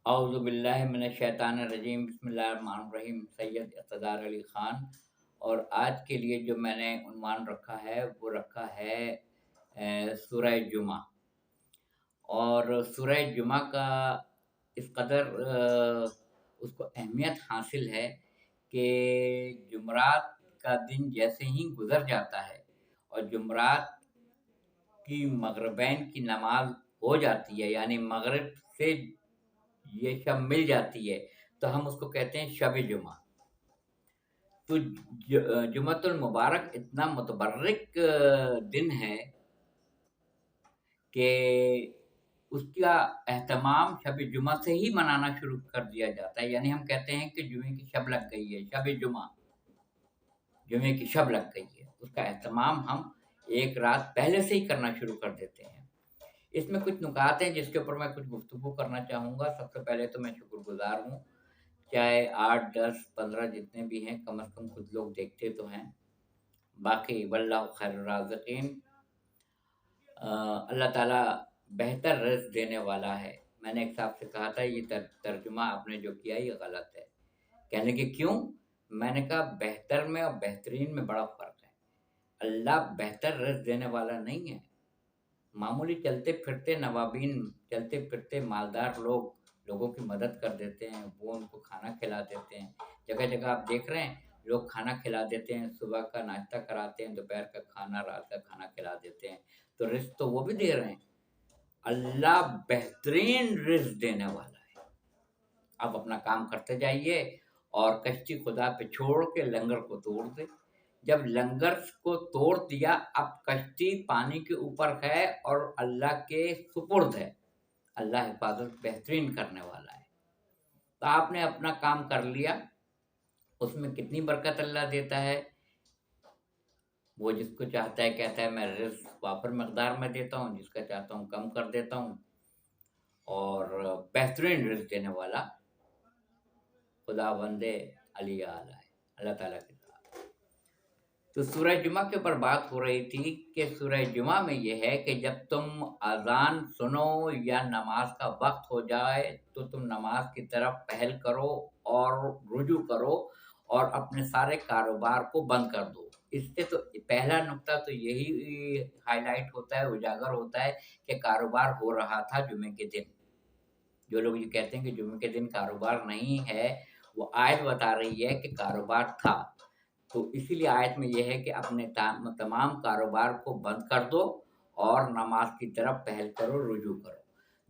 اعوذ باللہ من الشیطان الرجیم، بسم اللہ الرحمن الرحیم۔ سید اقتدار علی خان۔ اور آج کے لیے جو میں نے عنوان رکھا ہے وہ رکھا ہے سورہ جمعہ۔ اور سورہ جمعہ کا اس قدر اس کو اہمیت حاصل ہے کہ جمعرات کا دن جیسے ہی گزر جاتا ہے اور جمعرات کی مغربین کی نماز ہو جاتی ہے، یعنی مغرب سے یہ شب مل جاتی ہے، تو ہم اس کو کہتے ہیں شب جمعہ۔ تو جمعۃ المبارک اتنا متبرک دن ہے کہ اس کا اہتمام شب جمعہ سے ہی منانا شروع کر دیا جاتا ہے، یعنی ہم کہتے ہیں کہ جمعے کی شب لگ گئی ہے، شب جمعہ، جمعے کی شب لگ گئی ہے۔ اس کا اہتمام ہم ایک رات پہلے سے ہی کرنا شروع کر دیتے ہیں۔ اس میں کچھ نکات ہیں جس کے اوپر میں کچھ گفتگو کرنا چاہوں گا۔ سب سے پہلے تو میں شکر گزار ہوں، چاہے 8، 10، 15 جتنے بھی ہیں، کم از کم کچھ لوگ دیکھتے تو ہیں، باقی واللہ خیر الرازقین۔ اللہ تعالیٰ بہتر رزق دینے والا ہے۔ میں نے ایک صاحب سے کہا تھا یہ ترجمہ آپ نے جو کیا یہ غلط ہے۔ کہنے کہ کیوں؟ میں نے کہا بہتر میں اور بہترین میں بڑا فرق ہے۔ اللہ بہتر رزق دینے والا نہیں ہے۔ معمولی چلتے پھرتے نوابین، چلتے پھرتے مالدار لوگوں کی مدد کر دیتے ہیں، وہ ان کو کھانا کھلا دیتے ہیں۔ جگہ جگہ آپ دیکھ رہے ہیں لوگ کھانا کھلا دیتے ہیں، صبح کا ناشتہ کراتے ہیں، دوپہر کا کھانا، رات کا کھانا کھلا دیتے ہیں، تو رزق تو وہ بھی دے رہے ہیں۔ اللہ بہترین رزق دینے والا ہے۔ آپ اپنا کام کرتے جائیے اور کشتی خدا پہ چھوڑ کے لنگر کو توڑ دے۔ جب لنگر کو توڑ دیا، اب کشتی پانی کے اوپر ہے اور اللہ کے سپرد ہے۔ اللہ حفاظت بہترین کرنے والا ہے۔ تو آپ نے اپنا کام کر لیا، اس میں کتنی برکت اللہ دیتا ہے۔ وہ جس کو چاہتا ہے کہتا ہے میں رزق وافر مقدار میں دیتا ہوں، جس کا چاہتا ہوں کم کر دیتا ہوں، اور بہترین رزق دینے والا خدا بندے علی اعلیٰ ہے، اللہ تعالیٰ کے ساتھ۔ تو سورہ جمعہ کے اوپر بات ہو رہی تھی کہ سورہ جمعہ میں یہ ہے کہ جب تم اذان سنو یا نماز کا وقت ہو جائے تو تم نماز کی طرف پہل کرو اور رجوع کرو اور اپنے سارے کاروبار کو بند کر دو۔ اس سے تو پہلا نقطہ تو یہی ہائی لائٹ ہوتا ہے، اجاگر ہوتا ہے کہ کاروبار ہو رہا تھا جمعے کے دن۔ جو لوگ یہ کہتے ہیں کہ جمعے کے دن کاروبار نہیں ہے، وہ آیت بتا رہی ہے کہ کاروبار تھا۔ تو اسی لیے آیت میں یہ ہے کہ اپنے تمام کاروبار کو بند کر دو اور نماز کی طرف پہل کرو، رجوع کرو۔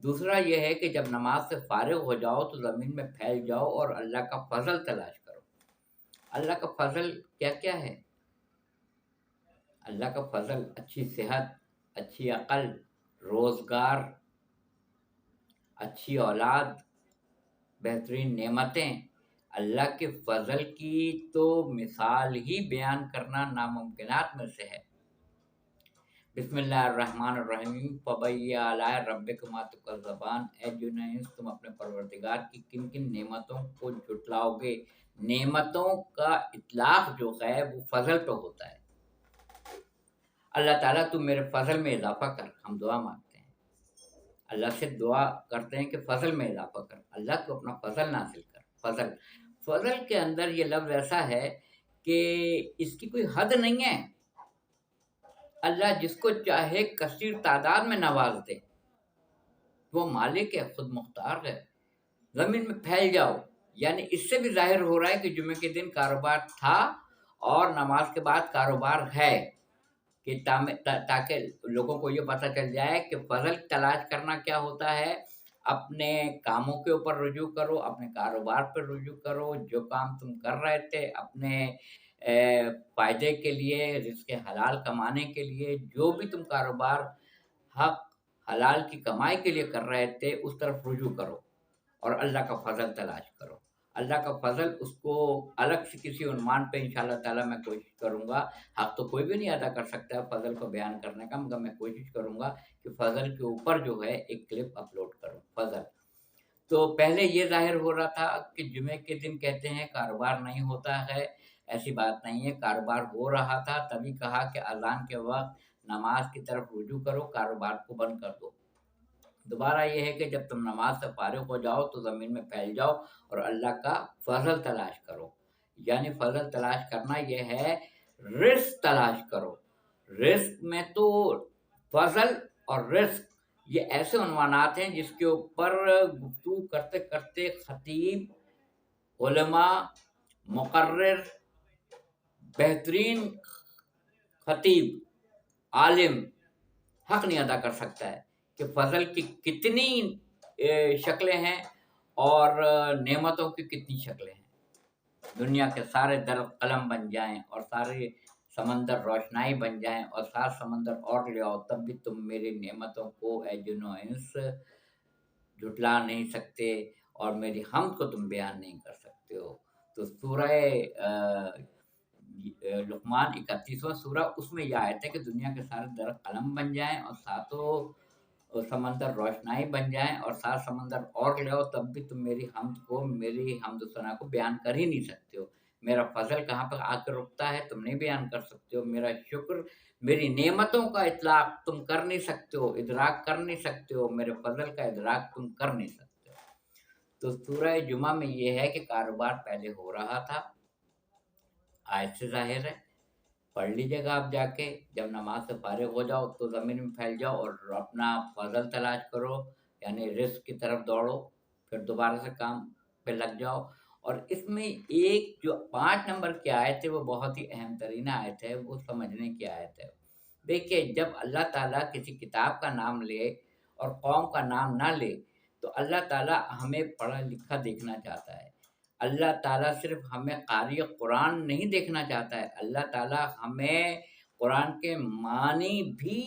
دوسرا یہ ہے کہ جب نماز سے فارغ ہو جاؤ تو زمین میں پھیل جاؤ اور اللہ کا فضل تلاش کرو۔ اللہ کا فضل کیا کیا ہے؟ اللہ کا فضل اچھی صحت، اچھی عقل، روزگار، اچھی اولاد، بہترین نعمتیں۔ اللہ کے فضل کی تو مثال ہی بیان کرنا ناممکنات میں سے ہے۔ بسم اللہ الرحمن الرحیم۔ فَبِأَيِّ آلَاءِ رَبِّكُمَا تُكَذِّبَانِ۔ اے جنید تم اپنے پروردگار کی کن کن نعمتوں کو جھٹلاؤ گے؟ نعمتوں کا اطلاق جو ہے وہ فضل پہ ہوتا ہے۔ اللہ تعالیٰ تم میرے فضل میں اضافہ کر، ہم دعا مانگتے ہیں، اللہ سے دعا کرتے ہیں کہ فضل میں اضافہ کر، اللہ تو اپنا فضل نازل کر۔ فضل کے اندر یہ لفظ ایسا ہے کہ اس کی کوئی حد نہیں ہے۔ اللہ جس کو چاہے کثیر تعداد میں نواز دے، وہ مالک ہے، خود مختار ہے۔ زمین میں پھیل جاؤ، یعنی اس سے بھی ظاہر ہو رہا ہے کہ جمعے کے دن کاروبار تھا اور نماز کے بعد کاروبار ہے، کہ تاکہ لوگوں کو یہ پتہ چل جائے کہ فضل تلاش کرنا کیا ہوتا ہے۔ اپنے کاموں کے اوپر رجوع کرو، اپنے کاروبار پر رجوع کرو، جو کام تم کر رہے تھے اپنے فائدے کے لیے، رزق حلال کمانے کے لیے، جو بھی تم کاروبار حق حلال کی کمائی کے لیے کر رہے تھے اس طرف رجوع کرو اور اللہ کا فضل تلاش کرو۔ اللہ کا فضل اس کو الگ سے کسی عنوان پہ انشاءاللہ تعالیٰ میں کوشش کروں گا، حق تو کوئی بھی نہیں ادا کر سکتا ہے فضل کو بیان کرنے کا، مگر میں کوشش کروں گا کہ فضل کے اوپر جو ہے ایک کلپ اپلوڈ کروں۔ فضل تو پہلے یہ ظاہر ہو رہا تھا کہ جمعے کے دن کہتے ہیں کاروبار نہیں ہوتا ہے، ایسی بات نہیں ہے، کاروبار ہو رہا تھا، تبھی کہا کہ اذان کے وقت نماز کی طرف رجوع کرو، کاروبار کو بند کر دو۔ دوبارہ یہ ہے کہ جب تم نماز سے فارغ ہو جاؤ تو زمین میں پھیل جاؤ اور اللہ کا فضل تلاش کرو. یعنی فضل تلاش کرنا یہ ہے رزق تلاش کرو. رزق میں تو فضل اور رزق یہ ایسے عنوانات ہیں جس کے اوپر گفتگو کرتے کرتے خطیب، علماء، مقرر، بہترین خطیب، عالم حق نہیں ادا کر سکتا ہے کہ فضل کی کتنی شکلیں ہیں اور نعمتوں کی کتنی شکلیں ہیں. دنیا کے سارے درخت قلم بن جائیں اور سارے سمندر روشنائی بن جائیں اور سات سمندر اور لے آؤ، تب بھی تم میری نعمتوں کو اے جن و انس جھٹلا نہیں سکتے اور میری حمد کو تم بیان نہیں کر سکتے ہو. تو سورہ لقمان 31واں سورہ، اس میں یہ آیت ہے کہ دنیا کے سارے درخت قلم بن جائیں اور ساتوں سمندر روشنائی بن جائیں اور سات سمندر اور لے آؤ، تب بھی تم میری حمد کو، میری حمد و ثنا کو بیان کر ہی نہیں سکتے ہو. میرا فضل کہاں پر آ کر رکتا ہے تم نہیں بیان کر سکتے ہو. میرا شکر، میری نعمتوں کا اطلاق تم کر نہیں سکتے ہو، ادراک کر نہیں سکتے ہو. میرے فضل کا ادراک تم کر نہیں سکتے ہو. تو سورہ جمعہ میں یہ ہے کہ کاروبار پہلے ہو رہا تھا، آیت سے ظاہر ہے. پڑھ لیجیے گا آپ جا کے، جب نماز سے فارغ ہو جاؤ تو زمین میں پھیل جاؤ اور اپنا فضل تلاش کرو، یعنی رزق کی طرف دوڑو، پھر دوبارہ سے کام پہ لگ جاؤ. اور اس میں ایک جو 5 نمبر کی آیت ہے وہ بہت ہی اہم ترین آیت ہے، وہ سمجھنے کی آیت ہے. دیکھیے، جب اللہ تعالیٰ کسی کتاب کا نام لے اور قوم کا نام نہ لے تو اللہ تعالیٰ ہمیں پڑھا لکھا دیکھنا چاہتا ہے. اللہ تعالیٰ صرف ہمیں قاری قرآن نہیں دیکھنا چاہتا ہے، اللہ تعالیٰ ہمیں قرآن کے معنی بھی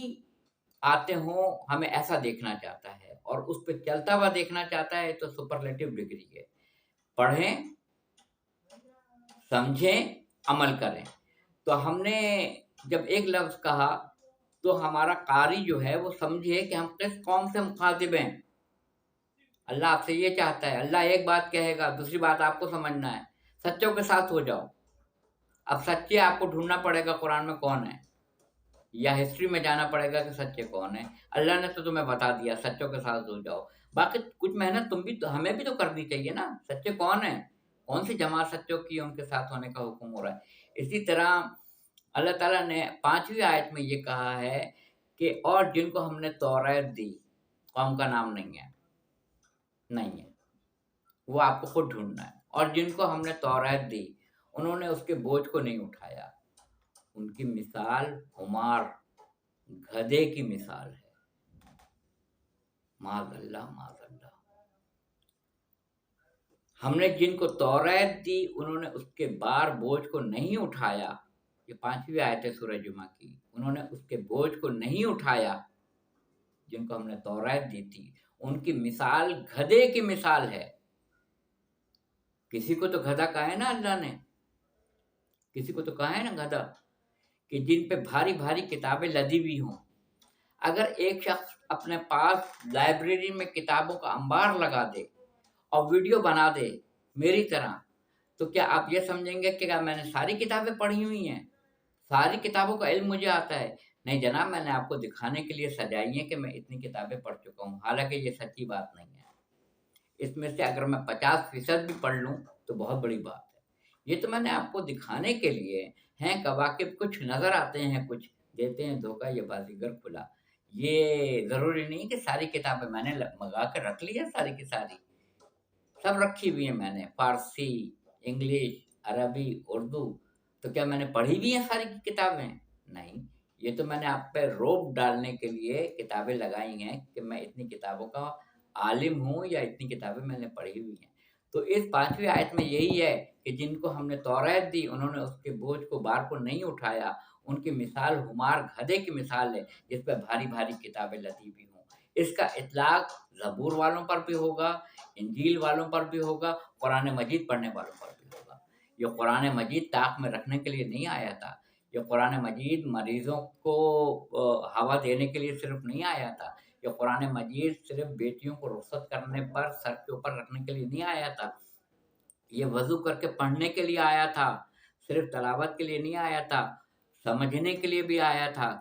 آتے ہوں ہمیں ایسا دیکھنا چاہتا ہے اور اس پہ چلتا ہوا دیکھنا چاہتا ہے. تو سپرلیٹو ڈگری ہے، پڑھیں، سمجھیں، عمل کریں. تو ہم نے جب ایک لفظ کہا تو ہمارا قاری جو ہے وہ سمجھے کہ ہم کس قوم سے مخاطب ہیں. اللہ آپ سے یہ چاہتا ہے، اللہ ایک بات کہے گا، دوسری بات آپ کو سمجھنا ہے. سچوں کے ساتھ ہو جاؤ. اب سچے آپ کو ڈھونڈنا پڑے گا قرآن میں کون ہے، یا ہسٹری میں جانا پڑے گا کہ سچے کون ہیں. اللہ نے تو تمہیں بتا دیا، سچوں کے ساتھ ہو جاؤ. باقی کچھ محنت تم بھی تو، ہمیں بھی تو کرنی چاہیے نا. سچے کون ہیں، کون سی جماعت سچوں کی ان کے ساتھ ہونے کا حکم ہو رہا ہے. اسی طرح اللہ تعالیٰ نے 5ویں آیت میں یہ کہا ہے کہ اور جن کو ہم نے توریت دی، قوم کا نام نہیں ہے، نہیں ہے، وہ آپ کو خود ڈھونڈنا ہے. اور جن کو ہم نے توریت دی انہوں نے اس کے بوجھ کو نہیں اٹھایا. ان کی مثال حمار، گدھے کی مثال ہے. معاذ اللہ، معاذ اللہ. ہم نے جن کو توریت دی انہوں نے اس کے بار بوجھ کو نہیں اٹھایا. یہ 5ویں آیت ہے سورہ جمعہ کی. انہوں نے اس کے بوجھ کو نہیں اٹھایا جن کو ہم نے توریت دی تھی. ان کی مثال گدھے کی مثال ہے. کسی کو تو گدھا کہا ہے نا اللہ نے، کسی کو تو کہا ہے نا گدھا، کہ جن پہ بھاری بھاری کتابیں لدی ہوئی ہوں. اگر ایک شخص اپنے پاس لائبریری میں کتابوں کا انبار لگا دے اور ویڈیو بنا دے میری طرح، تو کیا آپ یہ سمجھیں گے کہ میں نے ساری کتابیں پڑھی ہوئی ہیں، ساری کتابوں کا علم مجھے آتا ہے؟ نہیں جناب، میں نے آپ کو دکھانے کے لیے سجائی ہیں کہ میں اتنی کتابیں پڑھ چکا ہوں. حالانکہ یہ سچی بات نہیں ہے. اس میں سے اگر میں 50% بھی پڑھ لوں تو بہت بڑی بات ہے. یہ تو میں نے آپ کو دکھانے کے لیے ہیں کہ واقف کچھ نظر آتے ہیں، کچھ دیتے ہیں دھوکہ، یہ بازیگر کھلا. یہ ضروری نہیں کہ ساری کتابیں میں نے منگا کر رکھ لی ہے، ساری کی ساری سب رکھی ہوئی ہیں میں نے، فارسی، انگلش، عربی، اردو. تو کیا میں نے پڑھی بھی ہیں ساری کی کتابیں؟ نہیں. یہ تو میں نے آپ پہ روب ڈالنے کے لیے کتابیں لگائی ہیں کہ میں اتنی کتابوں کا عالم ہوں یا اتنی کتابیں میں نے پڑھی ہوئی ہیں. تو اس 5ویں آیت میں یہی ہے کہ جن کو ہم نے توریت دی انہوں نے اس کے بوجھ کو، بار کو نہیں اٹھایا. ان کی مثال حمار، گدھے کی مثال ہے جس پہ بھاری بھاری کتابیں لدی ہوئی ہوں. اس کا اطلاق زبور والوں پر بھی ہوگا، انجیل والوں پر بھی ہوگا، قرآن مجید پڑھنے والوں پر بھی ہوگا. یہ قرآن مجید طاق میں رکھنے کے لیے نہیں آیا تھا. یہ قرآن مجید مریضوں کو ہوا دینے کے لیے صرف نہیں آیا تھا. یہ قرآن مجید صرف بیٹیوں کو رخصت کرنے پر سر کے اوپر رکھنے کے لیے نہیں آیا تھا. یہ وضو کر کے پڑھنے کے لیے آیا تھا، صرف تلاوت کے لیے نہیں آیا تھا، سمجھنے کے لیے بھی آیا تھا.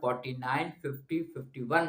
49, 50, 51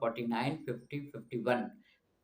49, 50, 51,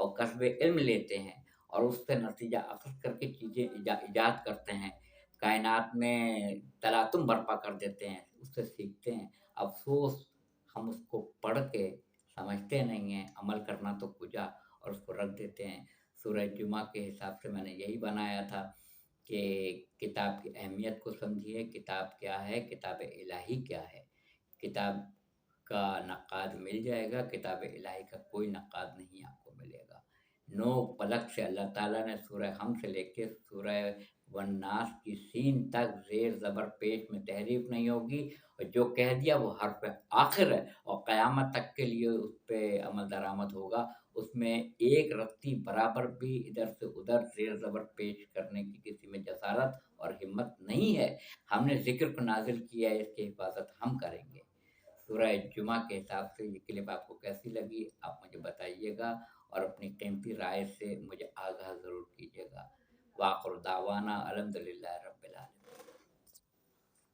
اور کسب علم لیتے ہیں اور اس سے نتیجہ اخذ کر کے چیزیں ایجاد کرتے ہیں، کائنات میں تلاطم برپا کر دیتے ہیں، اس سے سیکھتے ہیں۔ افسوس ہم اس کو پڑھ کے سمجھتے نہیں ہیں، عمل کرنا تو کجا، اور اس کو رکھ دیتے ہیں۔ سورہ جمعہ کے حساب سے میں نے یہی بنایا تھا کہ کتاب کی اہمیت کو سمجھیے، کتاب کیا ہے، کتاب الہی کیا ہے۔ کتاب کا نقاد مل جائے گا، کتاب الہی کا کوئی نقاد نہیں آپ کو ملے گا۔ نو پلک سے اللہ تعالیٰ نے سورہ ہم سے لے کے سورہ والناس کی سین تک زیر زبر پیش میں تحریف نہیں ہوگی، اور جو کہہ دیا وہ حرف آخر ہے، اور قیامت تک کے لیے اس پہ عمل درآمد ہوگا۔ اس میں ایک رتی برابر بھی ادھر سے ادھر زیر زبر پیش کرنے کی کسی میں جسارت اور ہمت نہیں ہے۔ ہم نے ذکر کو نازل کیا ہے، اس کی حفاظت ہم کریں گے۔ سورہ جمعہ کے حساب سے یہ کلپ آپ کو کیسی لگی آپ مجھے بتائیے گا، اور اپنی قیمتی رائے سے مجھے آگاہ ضرور کیجیے گا۔ وآخر دعوانا الحمدللہ رب العالمین۔